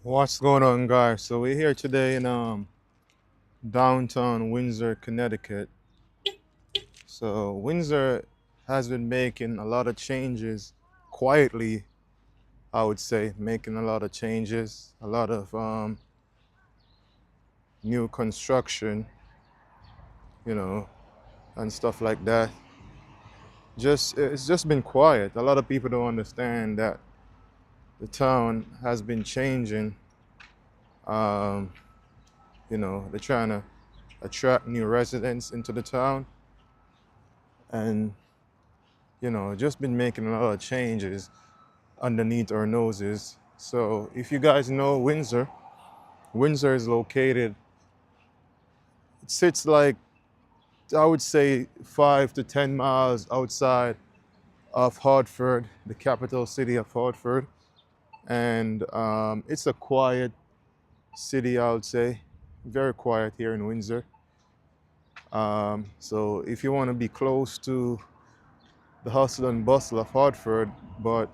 What's going on, guys? So we're here today in downtown Windsor, Connecticut. So Windsor has been making a lot of changes quietly, I would say, making a lot of changes, a lot of new construction, you know, and stuff like that. Just it's just been quiet. A lot of people don't understand that the town has been changing. Um, they're trying to attract new residents into the town, and just been making a lot of changes underneath our noses. So if you guys know Windsor, Windsor is located, it sits like, I would say 5 to 10 miles outside of Hartford, the capital city of Hartford. And it's a quiet city, I would say, very quiet here in Windsor. So if you want to be close to the hustle and bustle of Hartford, but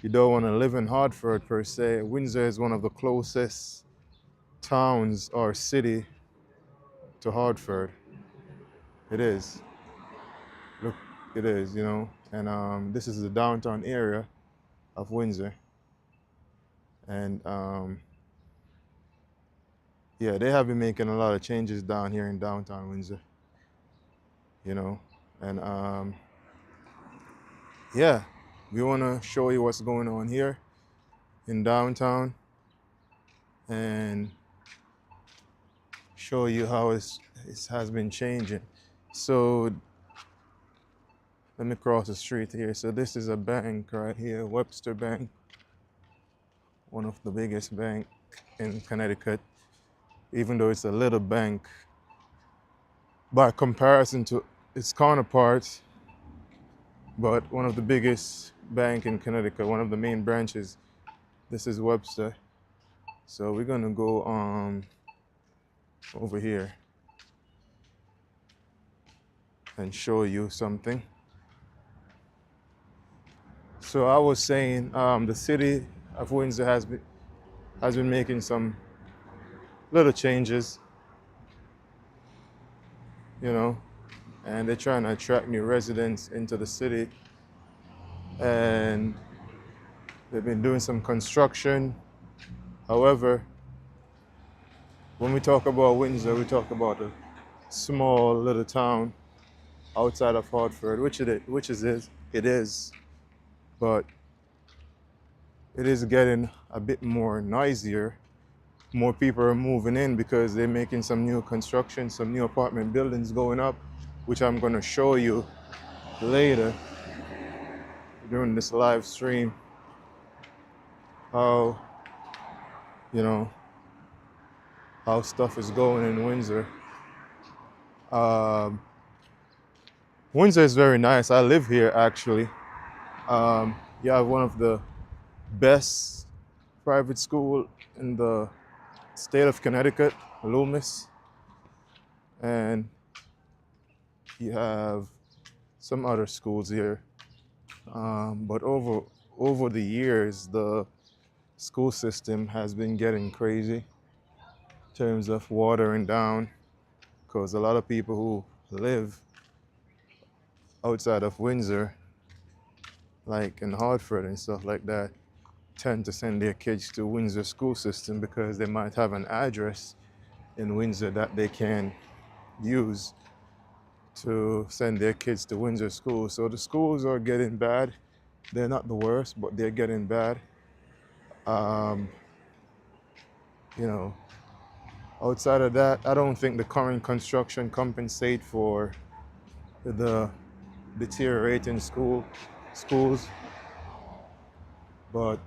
you don't want to live in Hartford per se, Windsor is one of the closest towns or city to Hartford. It is. Look, it is, And this is the downtown area of Windsor. And yeah, they have been making a lot of changes down here in downtown Windsor, you know. And yeah, we want to show you what's going on here in downtown and show you how it has been changing. So let me cross the street here. So this is a bank right here, Webster Bank, one of the biggest bank in Connecticut, even though it's a little bank by comparison to its counterparts, but one of the biggest bank in Connecticut, one of the main branches. This is Webster. So we're gonna go over here and show you something. So I was saying the city of Windsor has been making some little changes, you know, and they're trying to attract new residents into the city. And they've been doing some construction. However, when we talk about Windsor, we talk about a small little town outside of Hartford, it is, but it is getting a bit more noisier. More people are moving in because they're making some new construction, some new apartment buildings going up, which I'm going to show you later during this live stream. How you know how stuff is going in Windsor. Um, Windsor is very nice. I live here actually. You have one of the best private school in the state of Connecticut, Loomis, and you have some other schools here. But over the years, the school system has been getting crazy in terms of watering down, because a lot of people who live outside of Windsor, like in Hartford and stuff like that, tend to send their kids to Windsor school system because they might have an address in Windsor that they can use to send their kids to Windsor school. So the schools are getting bad. They're not the worst, but they're getting bad. Um, you know, Outside of that, I don't think the current construction compensate for the deteriorating schools, but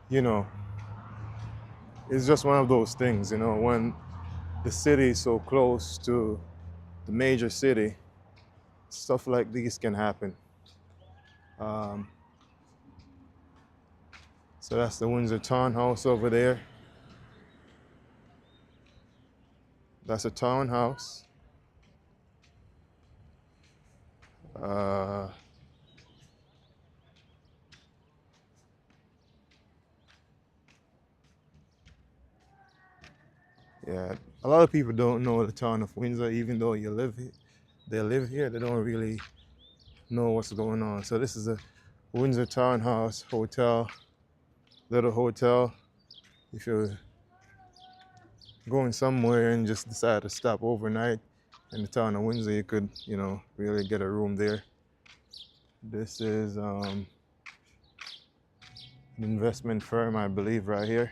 you know, it's just one of those things. When the city is so close to the major city, stuff like these can happen. Um, so that's the Windsor Townhouse over there. That's a townhouse. Uh, Yeah, a lot of people don't know the town of Windsor, even though you live here. They live here. They don't really know what's going on. So this is a Windsor Townhouse Hotel, little hotel. If you're going somewhere and just decide to stop overnight in the town of Windsor, you could, really get a room there. This is an investment firm, I believe, right here.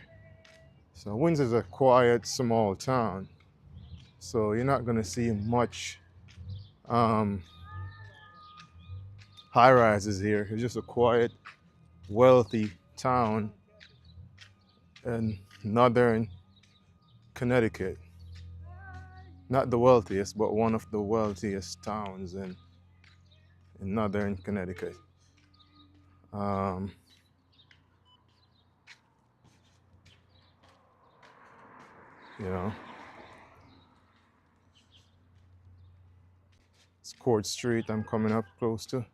So Windsor's a quiet, small town. So you're not gonna see much um, high rises here. It's just a quiet, wealthy town in northern Connecticut. Not the wealthiest, but one of the wealthiest towns in northern Connecticut. Um, you know, it's Court Street I'm coming up close to.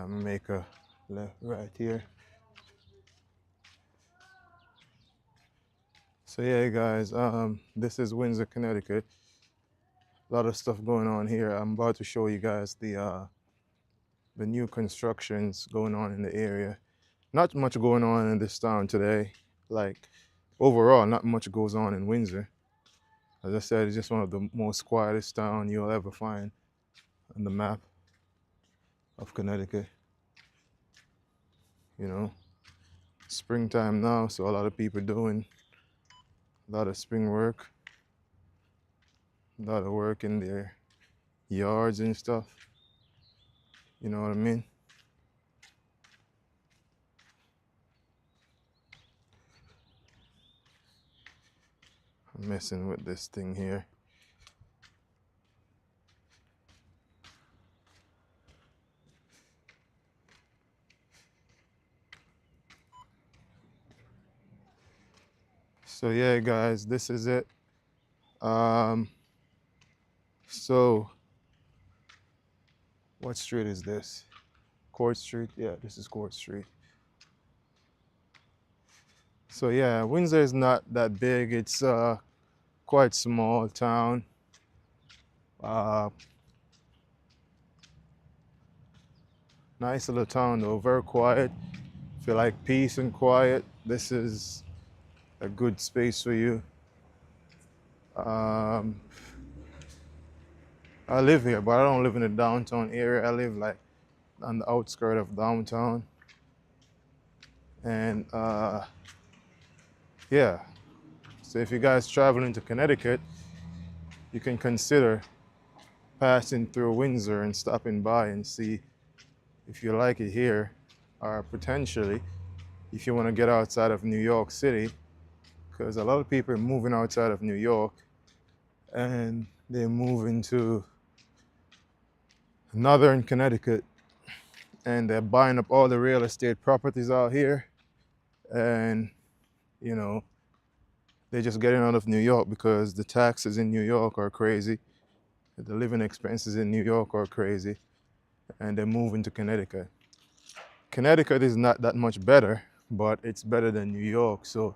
Make a left right here. So yeah, guys, this is Windsor, Connecticut. A lot of stuff going on here. I'm about to show you guys the new constructions going on in the area. Not much going on in this town today. Like overall, not much goes on in Windsor. As I said, it's just one of the most quietest town you'll ever find on the map of Connecticut. You know, springtime now, so a lot of people doing a lot of spring work, a lot of work in their yards and stuff. You know what I mean? I'm messing with this thing here. So yeah, guys, this is it. So what street is this? Court Street? Yeah, this is Court Street. So yeah, Windsor is not that big. It's quite small town. Uh, nice little town though, very quiet. If you like peace and quiet, this is a good space for you. Um, I live here, but I don't live in the downtown area. I live like on the outskirts of downtown. And yeah, so if you guys traveling to Connecticut, you can consider passing through Windsor and stopping by and see if you like it here, or potentially if you want to get outside of New York City, because a lot of people are moving outside of New York and they move into northern Connecticut and they're buying up all the real estate properties out here, and you know they're just getting out of New York because the taxes in New York are crazy, the living expenses in New York are crazy, and they're moving to Connecticut. Connecticut is not that much better, but it's better than New York. So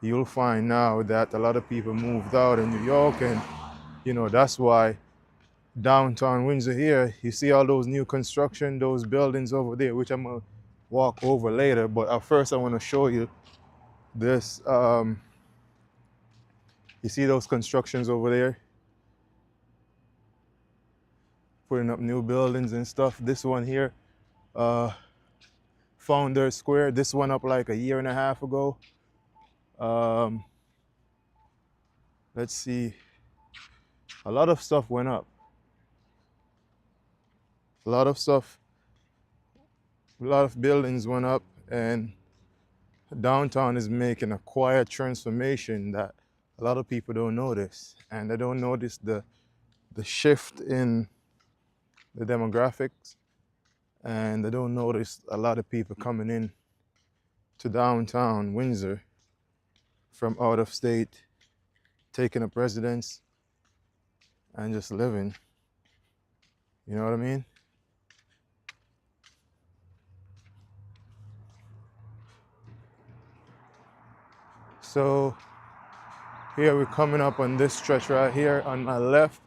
you'll find now that a lot of people moved out in New York, and that's why downtown Windsor here, you see all those new construction, those buildings over there, which I'm gonna walk over later. But at first I want to show you this. You see those constructions over there? Putting up new buildings and stuff. This one here, uh, Founder Square, this one up like a year and a half ago. Um, let's see, a lot of stuff went up. A lot of stuff, a lot of buildings went up, and downtown is making a quiet transformation that a lot of people don't notice. And they don't notice the shift in the demographics, and they don't notice a lot of people coming in to downtown Windsor from out of state, taking up residence and just living. You know what I mean? So here we're coming up on this stretch right here. On my left,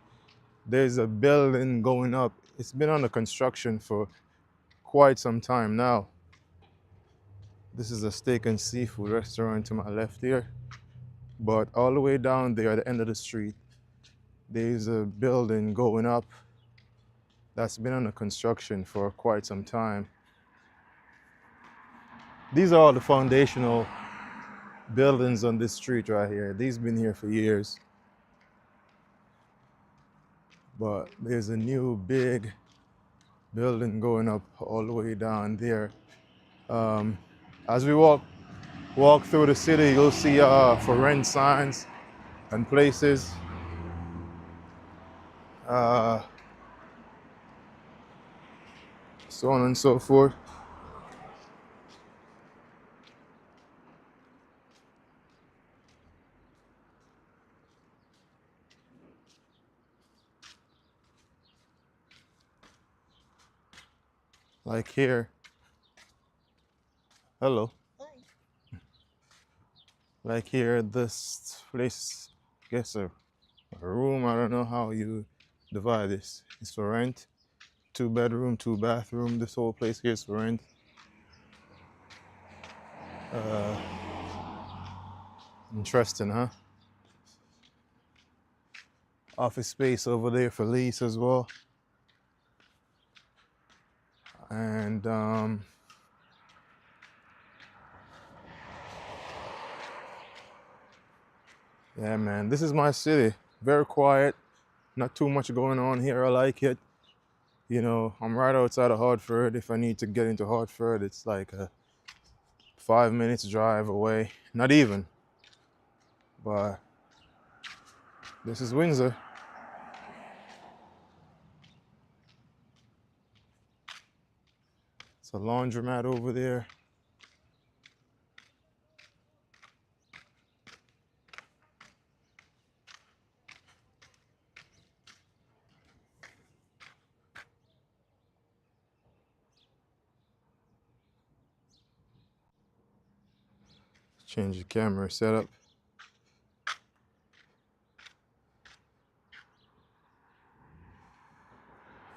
there's a building going up. It's been under construction for quite some time now. This is a steak and seafood restaurant to my left here. But all the way down there at the end of the street, there's a building going up that's been under construction for quite some time. These are all the foundational buildings on this street right here. These have been here for years. But there's a new big building going up all the way down there. As we walk through the city, you'll see for rent signs and places. So on and so forth. Like here. Hello. Like here, this place, I guess a room. I don't know how you divide this. It's for rent. 2 bedroom, 2 bathroom. This whole place here is for rent. Interesting, huh? Office space over there for lease as well. And yeah, man, this is my city. Very quiet. Not too much going on here. I like it. You know, I'm right outside of Hartford. If I need to get into Hartford, it's like a 5 minutes drive away. Not even. But this is Windsor. It's a laundromat over there. Change the camera setup.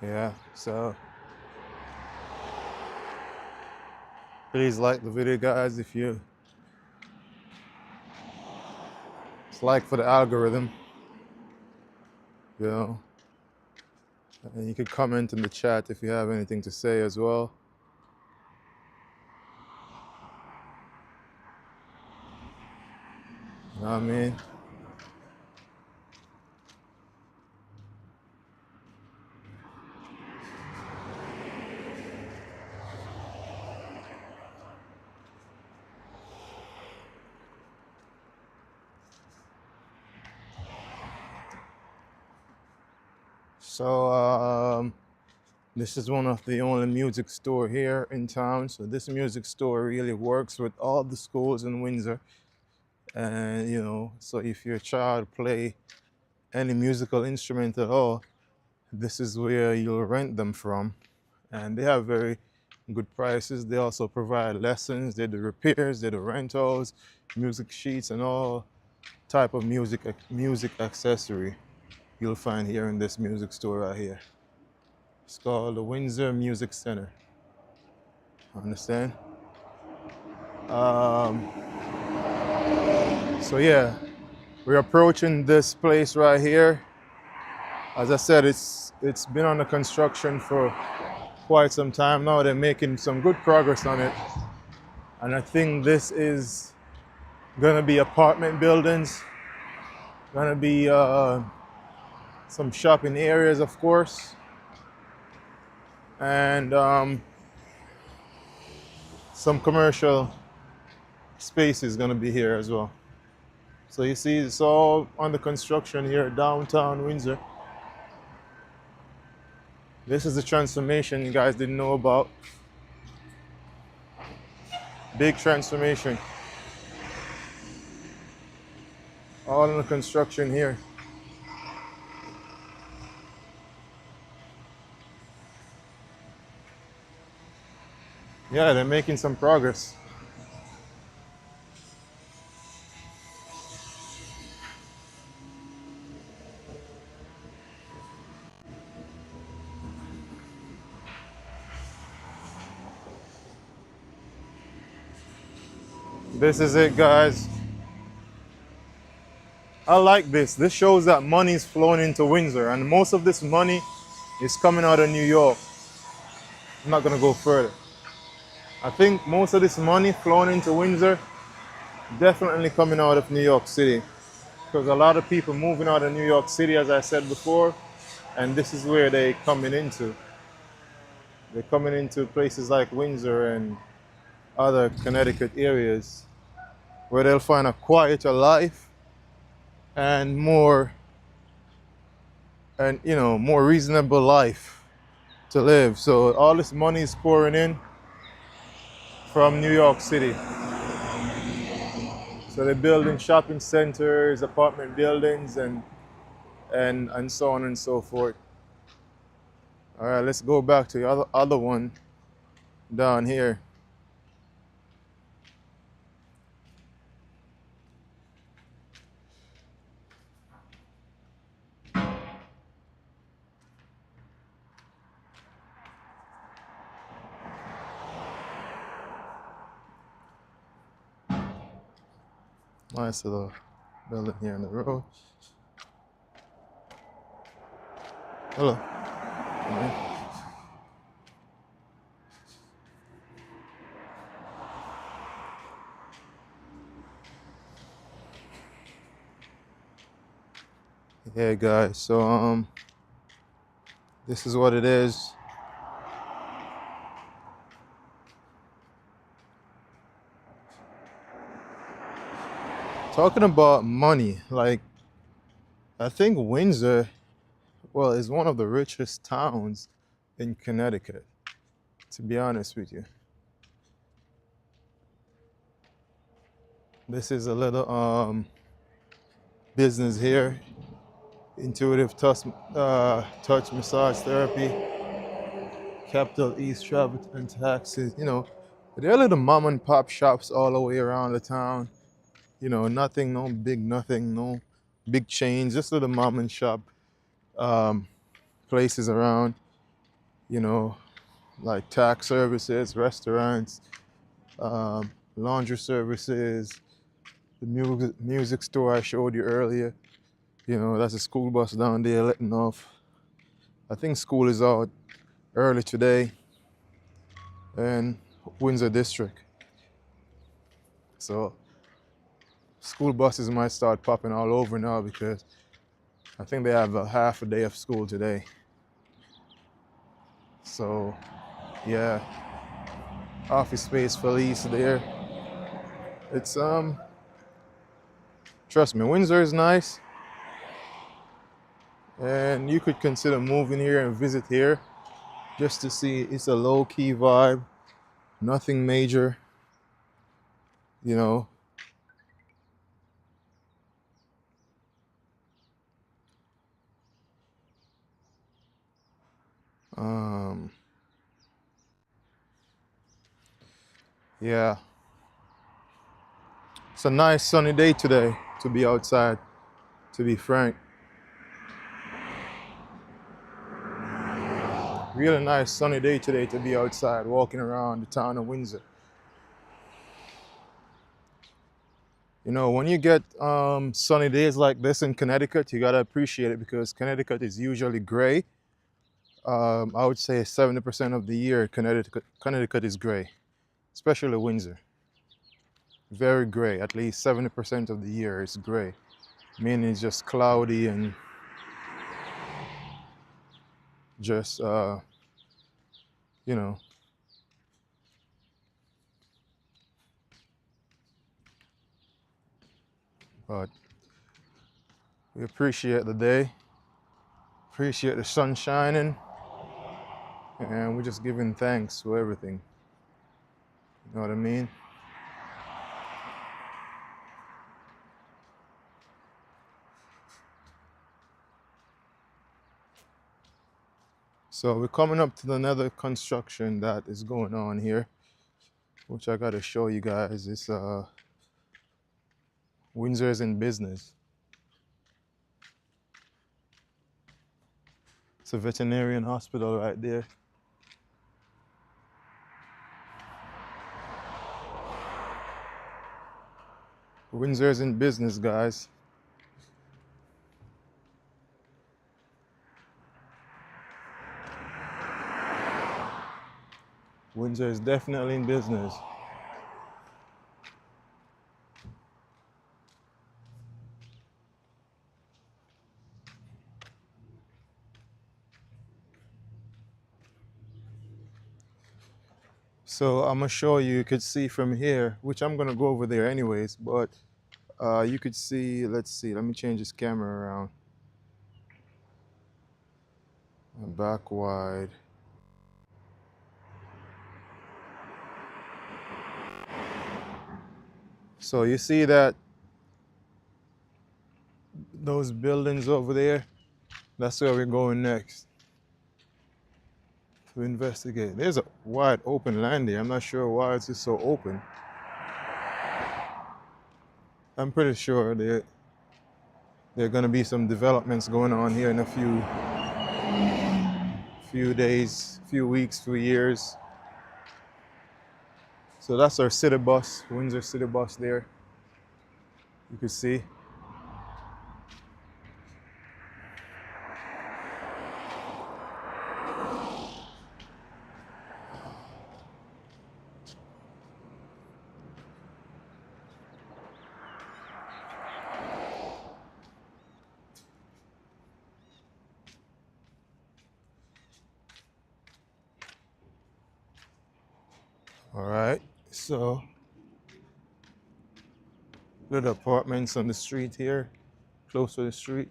Yeah, so please like the video, guys, if you it's like for the algorithm, you know. And you can comment in the chat if you have anything to say as well. You know what I mean? So this is one of the only music store here in town. So this music store really works with all the schools in Windsor. And you know, so if your child play any musical instrument at all, this is where you'll rent them from. And they have very good prices. They also provide lessons, they do repairs, they do rentals, music sheets, and all type of music accessory you'll find here in this music store right here. It's called the Windsor Music Center. Understand? So yeah, we're approaching this place right here. As I said, it's been under construction for quite some time now. They're making some good progress on it. And I think this is gonna be apartment buildings, gonna be some shopping areas, of course, and some commercial spaces gonna be here as well. So you see, it's all under construction here downtown Windsor. This is the transformation you guys didn't know about. Big transformation. All under construction here. Yeah, they're making some progress. This is it, guys. I like this. This shows that money is flowing into Windsor, and most of this money is coming out of New York. I'm not gonna go further. I think most of this money flowing into Windsor definitely coming out of New York City, because a lot of people moving out of New York City, as I said before, and this is where they coming into. They're coming into places like Windsor and other Connecticut areas where they'll find a quieter life and more reasonable life to live. So all this money is pouring in from New York City. So they're building shopping centers, apartment buildings, and so on and so forth. All right, let's go back to the other one down here. Nice little building here on the road. Hello. Yeah, guys. So this is what it is. Talking about money, like I think Windsor, well, is one of the richest towns in Connecticut, to be honest with you. This is a little business here. Intuitive touch massage therapy, Capital East travel and taxis. There are little mom and pop shops all the way around the town. Nothing, no big chains, just little mom and shop places around. Like tax services, restaurants, laundry services, the music store I showed you earlier. That's a school bus down there letting off. I think school is out early today in Windsor District. So school buses might start popping all over now because I think they have a half a day of school today. So yeah, office space for lease there. It's trust me, Windsor is nice. And you could consider moving here and visit here just to see. It's a low-key vibe, nothing major, you know. Yeah, it's a nice sunny day today to be outside, to be frank. Really nice sunny day today to be outside walking around the town of Windsor. When you get sunny days like this in Connecticut, you gotta appreciate it because Connecticut is usually gray. I would say 70% of the year Connecticut is gray, especially Windsor. Very gray, at least 70% of the year is gray, meaning it's just cloudy and just, you know, but we appreciate the day, appreciate the sun shining, and we're just giving thanks for everything. You know what I mean? So we're coming up to another construction that is going on here, which I gotta show you guys. It's Windsor's in business. It's a veterinarian hospital right there. Windsor's in business, guys. Windsor is definitely in business. So I'm gonna show you, you could see from here, which I'm gonna go over there anyways, but you could see, let's see, let me change this camera around. Back wide. So you see that those buildings over there, that's where we're going next to investigate. There's a wide open land here. I'm not sure why it's just so open. I'm pretty sure there are going to be some developments going on here in a few days, few weeks, few years. So that's our city bus, Windsor city bus there. You can see. All right, so little apartments on the street here, close to the street.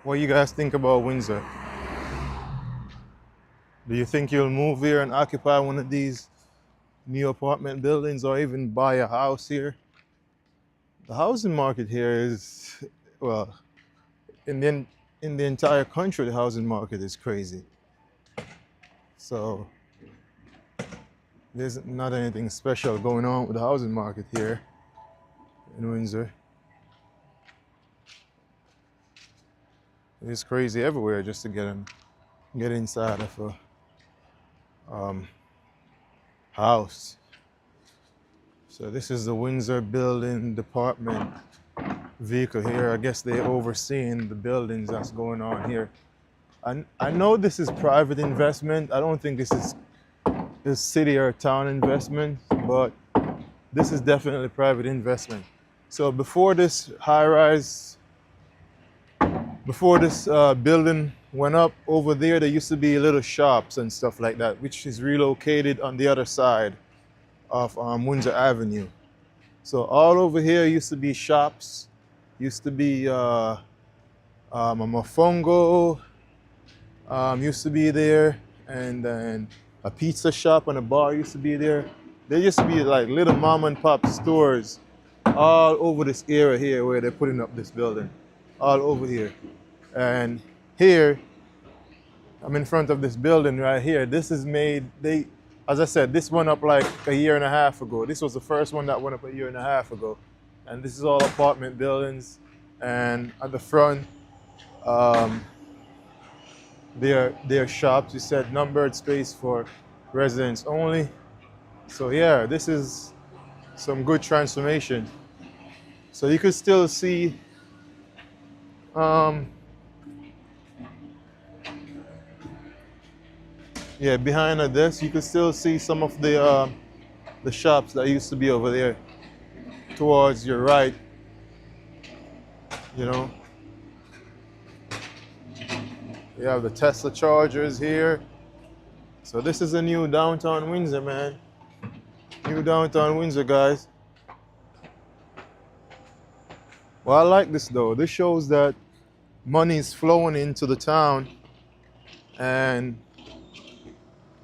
What do you guys think about Windsor? Do you think you'll move here and occupy one of these new apartment buildings or even buy a house here? The housing market here is, well, in the entire country, the housing market is crazy. So there's not anything special going on with the housing market here in Windsor. It's crazy everywhere just to get inside of a house. So this is the Windsor Building Department vehicle here. I guess they're overseeing the buildings that's going on here. I know this is private investment. I don't think this is city or town investment, but this is definitely private investment. So before this high-rise, before this building went up over there used to be little shops and stuff like that, which is relocated on the other side of Windsor Avenue. So all over here used to be shops, used to be a mofongo, used to be there, and then a pizza shop and a bar used to be there. There used to be like little mom and pop stores all over this area here where they're putting up this building, all over here. And here, I'm in front of this building right here. This is made, as I said, this went up like a year and a half ago. This was the first one that went up a year and a half ago. And this is all apartment buildings. And at the front, there are shops. You said numbered space for residents only. So yeah, this is some good transformation. So you could still see yeah, behind this, you could still see some of the shops that used to be over there towards your right, you know. You have the Tesla chargers here. So this is a new downtown Windsor, man. New downtown Windsor, guys. Well, I like this though. This shows that money is flowing into the town and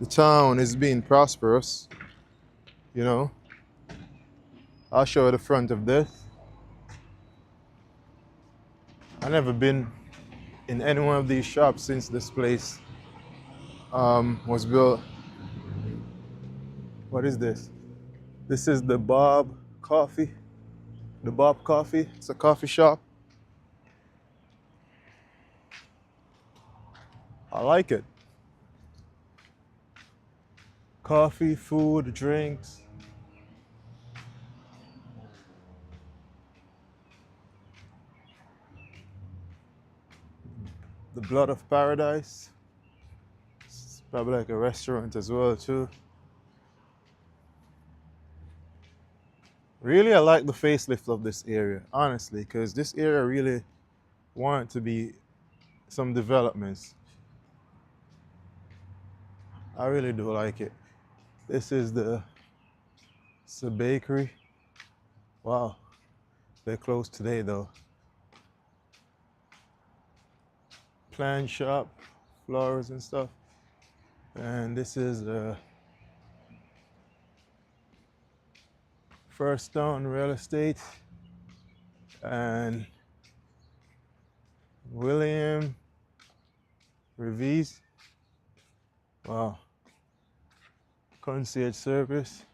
the town is being prosperous, you know. I'll show you the front of this. I've never been in any one of these shops since this place was built. What is this? This is the Bob Coffee. The Bob Coffee. It's a coffee shop. I like it. Coffee, food, drinks. The Blood of Paradise. It's probably like a restaurant as well too. Really, I like the facelift of this area, honestly, because this area really want to be some developments. I really do like it. This is it's a bakery. Wow, they're closed today though. Plant shop, flowers and stuff. And this is First Stone Real Estate and William Revis. Wow. Concierge service.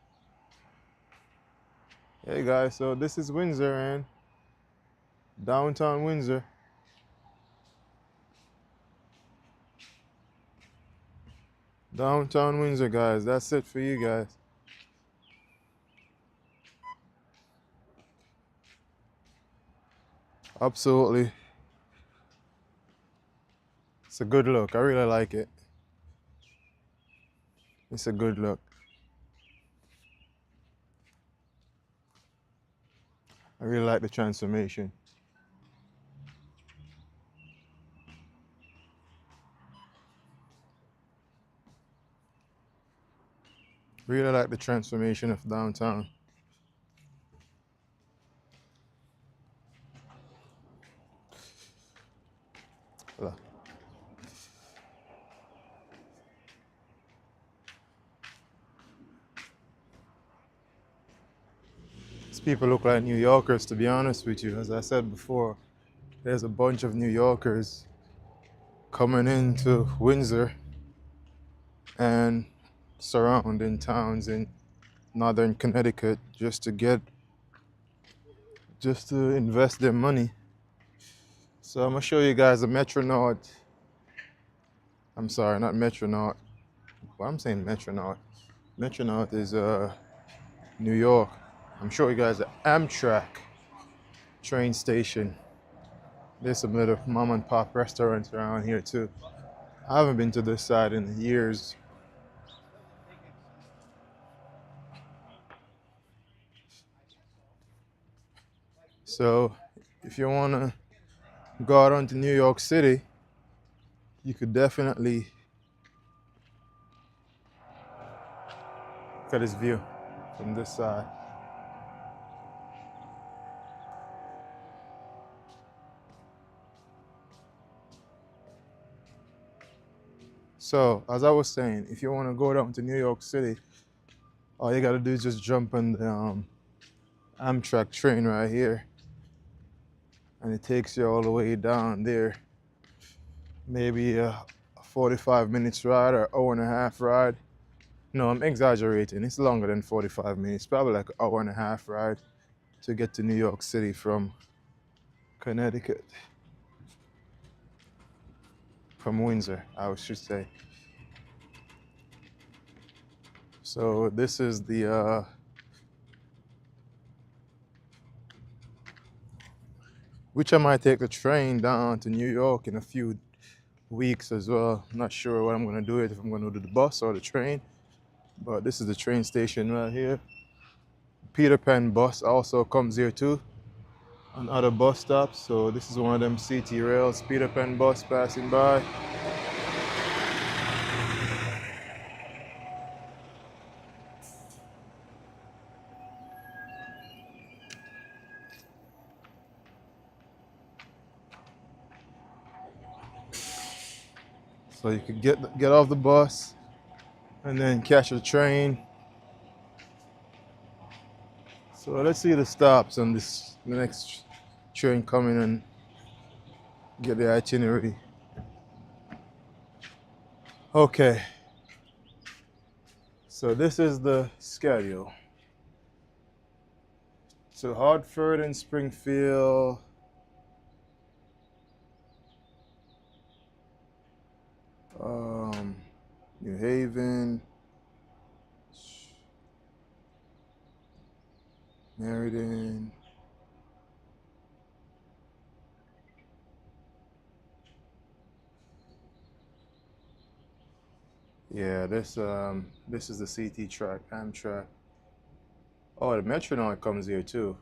Hey guys, so this is Windsor and downtown Windsor. Downtown Windsor, guys. That's it for you guys. Absolutely. It's a good look. I really like it. It's a good look. I really like the transformation. Really like the transformation of downtown. Look. These people look like New Yorkers, to be honest with you. As I said before, there's a bunch of New Yorkers coming into Windsor and surrounding towns in northern Connecticut just to invest their money. So I'm gonna show you guys a Metronaut. I'm sorry, not Metronaut. Well, I'm saying Metronaut. Metronaut is New York. I'm showing you guys the Amtrak train station. There's some little mom and pop restaurants around here too. I haven't been to this side in years. So if you wanna go out onto New York City, you could definitely look at this view from this side. So as I was saying, if you want to go down to New York City, all you gotta do is just jump on the Amtrak train right here, and it takes you all the way down there. Maybe a 45 minutes ride or hour and a half ride. No, I'm exaggerating. It's longer than 45 minutes. Probably like an hour and a half ride to get to New York City from Connecticut. From Windsor, I should say. So this is the which I might take the train down to New York in a few weeks as well. I'm not sure what I'm gonna do, if I'm gonna do the bus or the train. But this is the train station right here. Peter Pan bus also comes here too, and other bus stops. So this is one of them CT rails, Peter Pan bus passing by. So you could get off the bus and then catch a train. So let's see the stops on the next train coming and get the itinerary. Okay. So this is the schedule. So Hartford and Springfield. Um, New Haven, Meriden. Yeah, this is the CT track, Amtrak. Oh, the Metro North comes here too.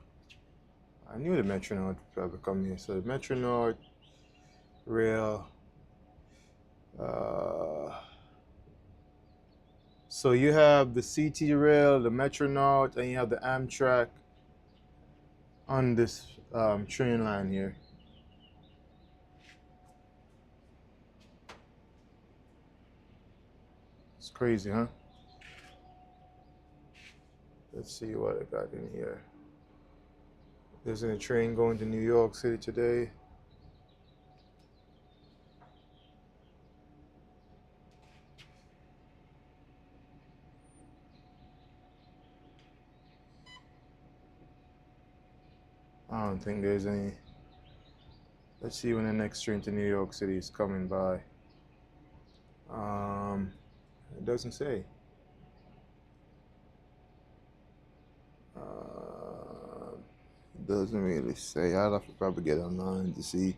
I knew the Metro North would probably come here. So the Metro North rail. Uh, so you have the CT rail, the Metro North, and you have the Amtrak on this train line here. It's crazy, huh? Let's see what I got in here. There's a train going to New York City today. I don't think there's any. Let's see when the next train to New York City is coming by. It doesn't say. It doesn't really say. I'll have to probably get online to see.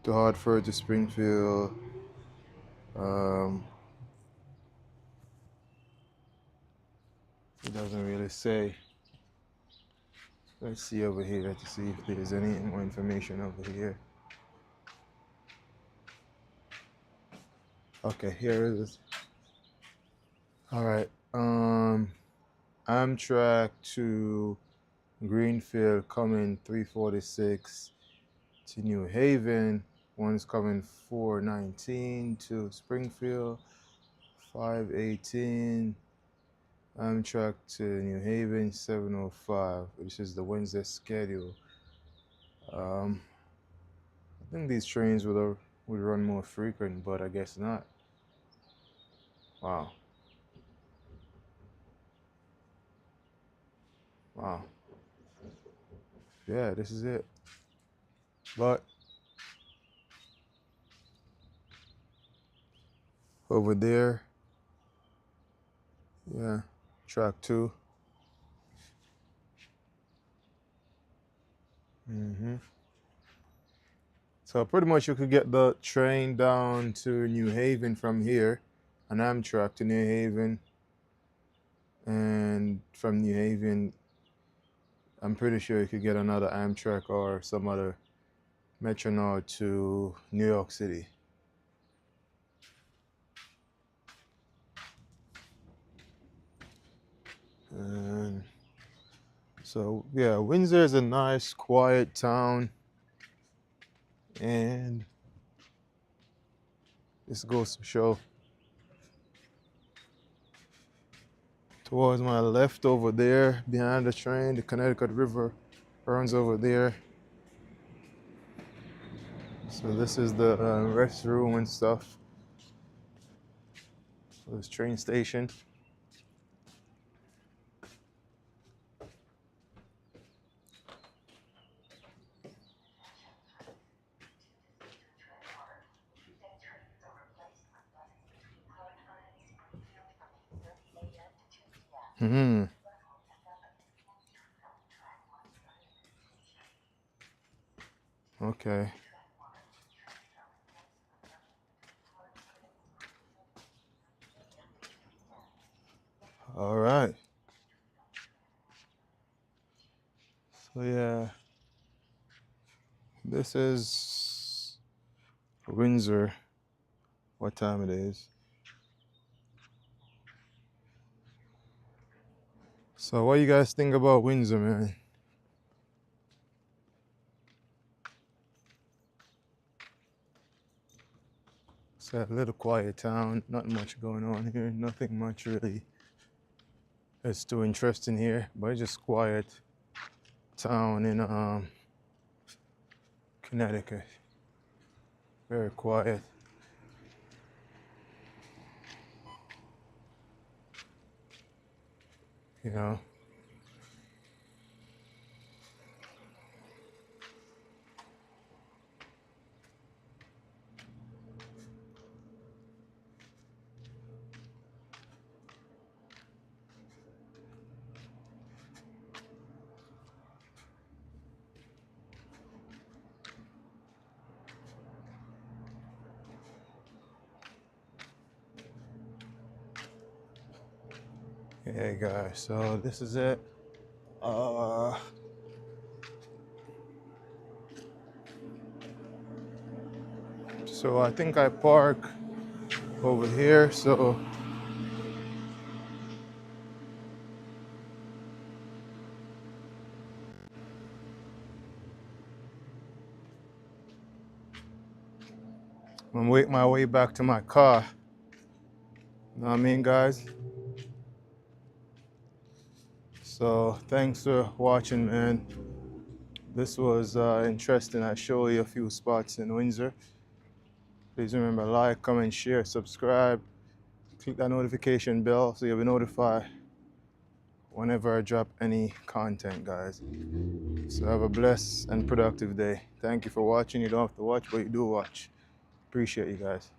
To Hartford, to Springfield. It doesn't really say. Let's see over here to see if there's any more information over here. Okay, here it is. All right. Amtrak to Greenfield coming 346 to New Haven. One's coming 419 to Springfield, 518. Amtrak to New Haven, 705. This is the Wednesday schedule. I think these trains would run more frequent, but I guess not. Wow. Wow. Yeah, this is it. But over there, yeah, track 2. So pretty much you could get the train down to New Haven from here, an Amtrak to New Haven, and from New Haven, I'm pretty sure you could get another Amtrak or some other Metro North to New York City. And so yeah, Windsor is a nice, quiet town, and this goes to show. Towards my left over there, behind the train, the Connecticut River runs over there. So this is the restroom and stuff. This train station. Okay. All right. So yeah, this is Windsor. What time it is? So what you guys think about Windsor, man? It's a little quiet town. Not much going on here. Nothing much really that's too interesting here, but it's just quiet town in Connecticut. Very quiet. You know. Hey guys, so this is it. Uh, so I think I park over here. So I'm waiting my way back to my car. Know what I mean, guys? So thanks for watching, man. This was interesting. I showed you a few spots in Windsor. Please remember, like, comment, share, subscribe. Click that notification bell so you'll be notified whenever I drop any content, guys. So have a blessed and productive day. Thank you for watching. You don't have to watch, but you do watch. Appreciate you guys.